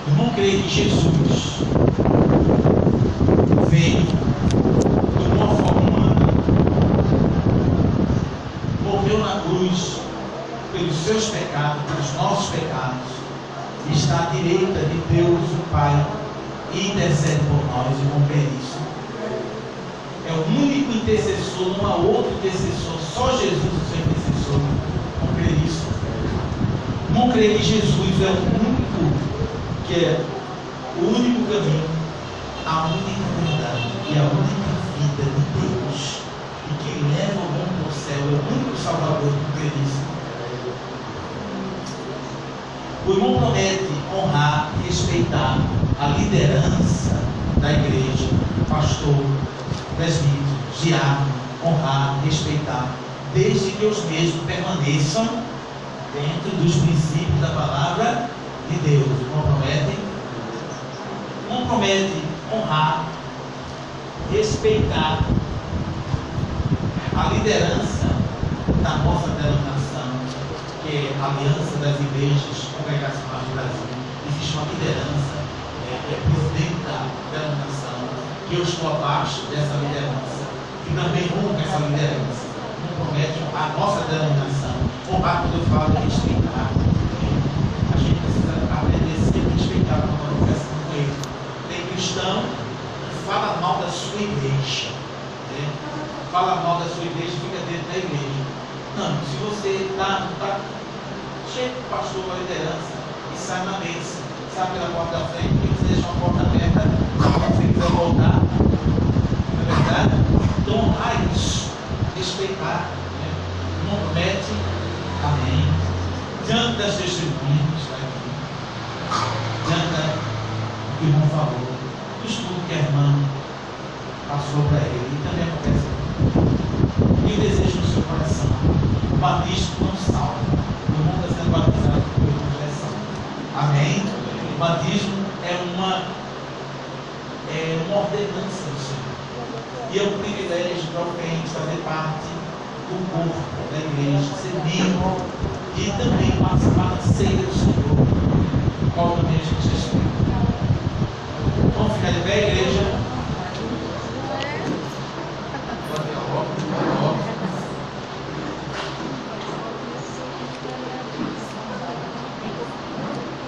Irmão, creio que Jesus veio de uma forma humana, morreu na cruz pelos seus pecados, pelos nossos pecados, e está à direita de Deus, o Pai, e intercede por nós. Irmão, creio nisso. É o único intercessor, não há outro intercessor, só Jesus é o seu intercessor. Não creio nisso. Não creio que Jesus é o único, que é o único caminho, a única verdade e a única vida de Deus, e que leva o mundo ao céu, é o único Salvador. Não creio nisso. O irmão promete honrar e respeitar a liderança da igreja, pastor, presbítero, diácono, honrar, respeitar, desde que os mesmos permaneçam dentro dos princípios da palavra de Deus. Não promete honrar, respeitar a liderança da nossa denominação, que é a Aliança das Igrejas Congregacionais do Brasil. Existe uma liderança, que é presidente da denominação, que eu estou abaixo dessa liderança, que também honra essa liderança. Não promete honrar a nossa denominação, honrar quando eu falo de respeitar. A gente precisa aprender sempre a respeitar quando nós conversamos com ele. Tem cristão que fala mal da sua igreja, fala mal da sua igreja e fica dentro da igreja. Não, se você está cheio de pastor com a liderança e sai na mesa, sai pela porta da frente, porque você deixa uma porta aberta, se você quiser voltar, não é verdade? Então honrar isso, respeitar, não promete, amém, diante das testemunhas, diante do que o irmão falou, do estudo que a irmã passou para ele, e também acontece e o desejo no seu coração. O batismo não salva. O irmão está sendo batizado por conversão. Amém? O batismo é uma ordenança do Senhor. E é um privilégio para o crente fazer parte do corpo da igreja, ser membro e também participar da ceia do Senhor. Qual também a gente explica. Vamos ficar de pé, igreja?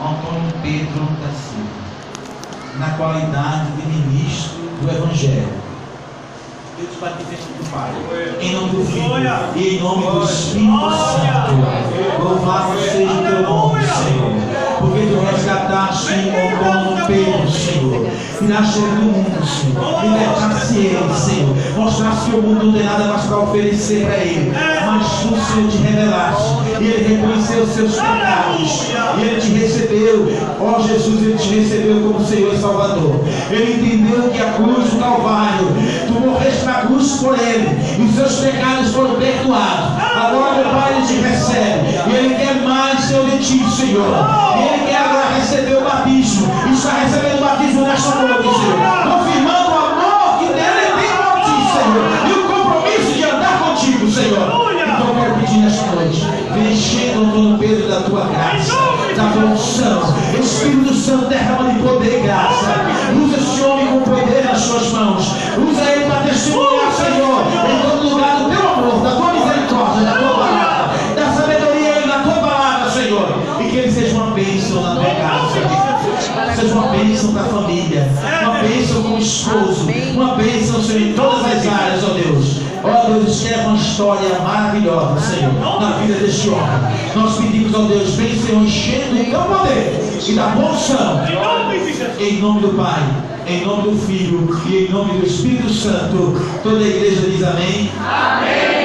Antônio Pedro da Silva, na qualidade de ministro do Evangelho, eu te batizo do Pai, em nome do Filho e em nome do Espírito Santo. Louvado seja o teu nome, Senhor, porque tu resgataste o Antônio Pedro, Senhor, tiraste ele do mundo, Senhor, libertaste ele, Senhor, mostraste que o mundo não tem nada mais para oferecer para ele, mas tu, Senhor, te revelaste, e ele reconheceu os seus pecados, e ele te recebeu, ó Jesus, ele te recebeu como Senhor e Salvador. Ele entendeu que a cruz do Calvário, tu morreste na cruz por ele, e os seus pecados foram perdoados. Agora, meu Pai, ele te recebe, e ele quer mais, Senhor, de ti, Senhor, e ele quer agora receber o batismo, e está recebendo o batismo nesta noite, Senhor, confirmando o amor que dele tem por ti, Senhor, e o compromisso de andar contigo, Senhor. Então eu quero pedir nesta noite, vem enchendo o Antônio Pedro da tua graça, da tua unção. Espírito Santo, derrama de poder e graça. Usa esse homem com poder nas suas mãos. Usa ele para testemunhar, Senhor, em todo lugar do teu amor, da tua misericórdia, da tua palavra, da sabedoria e da tua palavra, Senhor. E que ele seja uma bênção na tua casa, seja uma bênção para a família, uma bênção como esposo, uma bênção, Senhor, em todas as áreas, ó Deus. Ó Deus, escreve uma história maravilhosa, Senhor, na vida deste homem. Nós pedimos, ó Deus, vem, Senhor, enchendo o teu poder e da boa unção, em nome do Pai, em nome do Filho e em nome do Espírito Santo. Toda a igreja diz amém. Amém.